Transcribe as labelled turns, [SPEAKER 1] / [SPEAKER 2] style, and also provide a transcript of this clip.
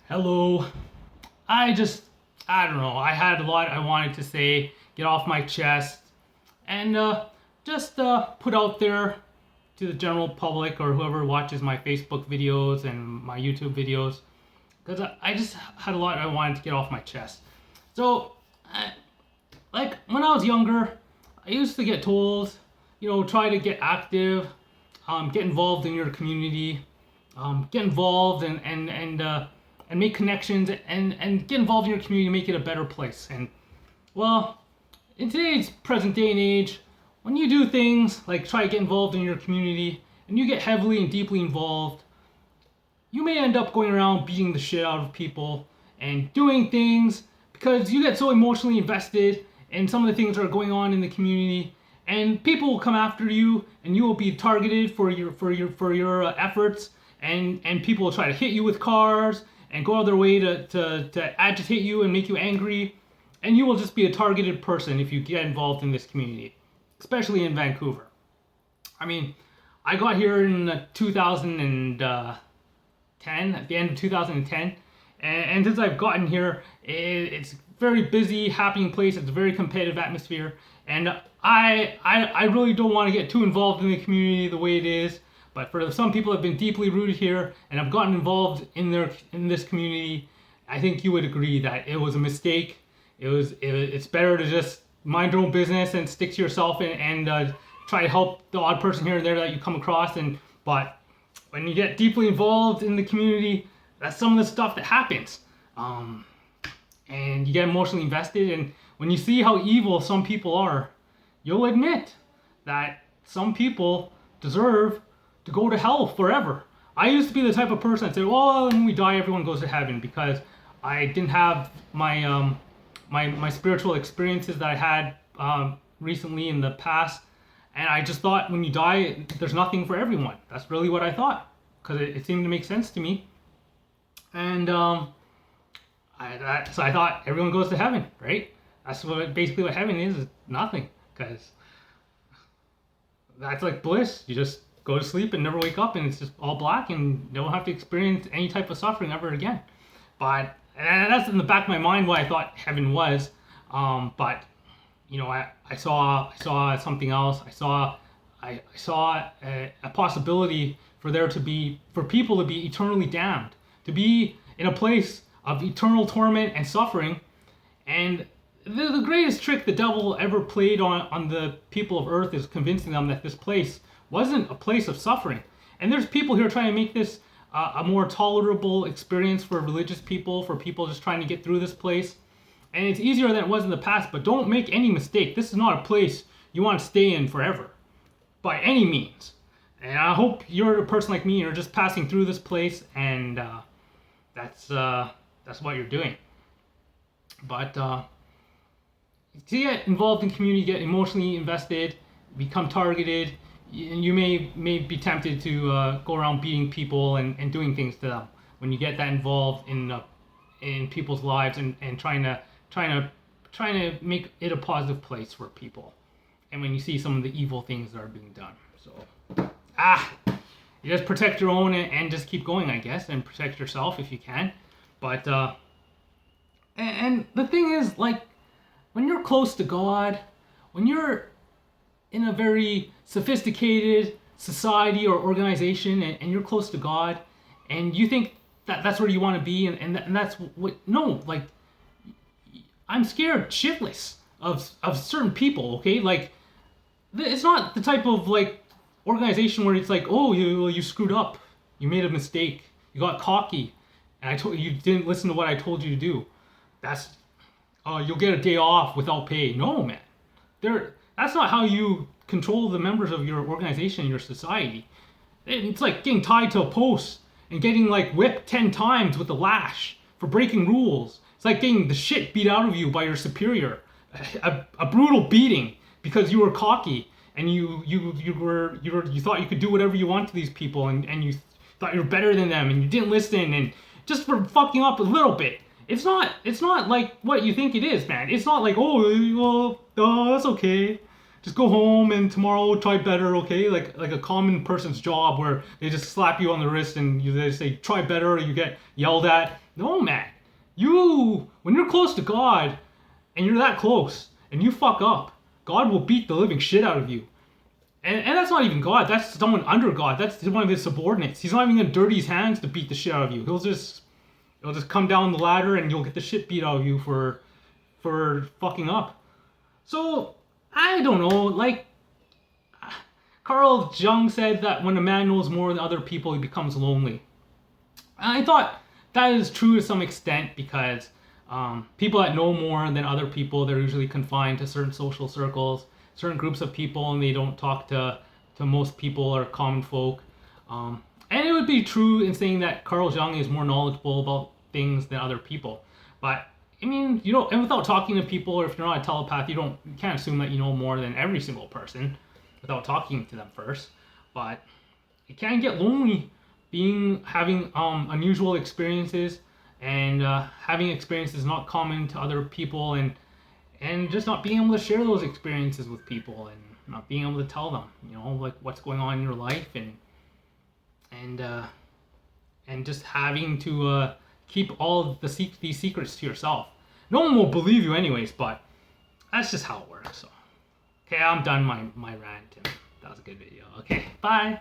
[SPEAKER 1] Hello. I don't know. I had a lot I wanted to say, get off my chest, and put out there to the general public or whoever watches my Facebook videos and my YouTube videos, because I just had a lot I wanted to get off my chest. So, like when I was younger, I used to get told, try to get active, get involved in your community, get involved and make connections and get involved in your community, make it a better place. And well, in today's present day and age, when you do things like try to get involved in your community and you get heavily and deeply involved, you may end up going around beating the shit out of people and doing things because you get so emotionally invested in some of the things that are going on in the community, and people will come after you and you will be targeted for your efforts, and people will try to hit you with cars and go out of their way to agitate you and make you angry, and you will just be a targeted person if you get involved in this community, especially in Vancouver. I mean, I got here in 2010, at the end of 2010, and since I've gotten here, it's a very busy, happening place. It's a very competitive atmosphere, and I really don't want to get too involved in the community the way it is. But for some people that have been deeply rooted here and have gotten involved in this community, I think you would agree that it was a mistake. It's better to just mind your own business and stick to yourself and try to help the odd person here and there that you come across. But when you get deeply involved in the community, that's some of the stuff that happens. And you get emotionally invested. And when you see how evil some people are, you'll admit that some people deserve to go to hell forever. I used to be the type of person that said, "Well, when we die, everyone goes to heaven," because I didn't have my spiritual experiences that I had recently in the past, and I just thought when you die, there's nothing for everyone. That's really what I thought, because it seemed to make sense to me, and so I thought everyone goes to heaven, right? That's basically what heaven is nothing, because that's like bliss. You just go to sleep and never wake up, and it's just all black, and you don't have to experience any type of suffering ever again. But and that's in the back of my mind what I thought heaven was. But I saw something else. I saw a possibility for people to be eternally damned, to be in a place of eternal torment and suffering. And the greatest trick the devil ever played on the people of Earth is convincing them that this place wasn't a place of suffering. And there's people here trying to make this a more tolerable experience for religious people, for people just trying to get through this place. And it's easier than it was in the past, but don't make any mistake. This is not a place you want to stay in forever, by any means. And I hope you're a person like me, you're just passing through this place, and that's what you're doing. But to get involved in community, get emotionally invested, become targeted, and you may be tempted to go around beating people and doing things to them when you get that involved in people's lives and trying to make it a positive place for people, and when you see some of the evil things that are being done. So you just protect your own and just keep going, I guess, and protect yourself if you can. But and the thing is, like, when you're close to God, when you're in a very sophisticated society or organization, and you're close to God, and you think that that's where you want to be, and that's what, no, like, I'm scared shitless of certain people, okay? Like, it's not the type of, like, organization where it's like, oh, you screwed up, you made a mistake, you got cocky, and you didn't listen to what I told you to do. That's, you'll get a day off without pay. No, man. That's not how you control the members of your organization, your society. It's like getting tied to a post and getting, like, whipped 10 times with a lash for breaking rules. It's like getting the shit beat out of you by your superior. A brutal beating because you were cocky and you thought you could do whatever you want to these people, and you thought you were better than them, and you didn't listen, and just for fucking up a little bit. It's not like what you think it is, man. It's not like, oh, well, that's okay. just go home and tomorrow try better, okay? Like a common person's job where they just slap you on the wrist and they say try better, or you get yelled at. No, man. When you're close to God and you're that close and you fuck up, God will beat the living shit out of you. And that's not even God. That's someone under God. That's one of his subordinates. He's not even gonna dirty his hands to beat the shit out of you. He'll just come down the ladder and you'll get the shit beat out of you for fucking up. So I don't know. Like Carl Jung said that when a man knows more than other people, he becomes lonely. I thought that is true to some extent because people that know more than other people, they're usually confined to certain social circles, certain groups of people, and they don't talk to most people or common folk. And it would be true in saying that Carl Jung is more knowledgeable about things than other people. But I mean, and without talking to people, or if you're not a telepath, you can't assume that you know more than every single person without talking to them first. But it can get lonely having unusual experiences and having experiences not common to other people, and just not being able to share those experiences with people and not being able to tell them, like what's going on in your life, and just having to keep all these secrets to yourself. No one will believe you anyways, but that's just how it works. So, okay, I'm done my rant. That was a good video. Okay, bye.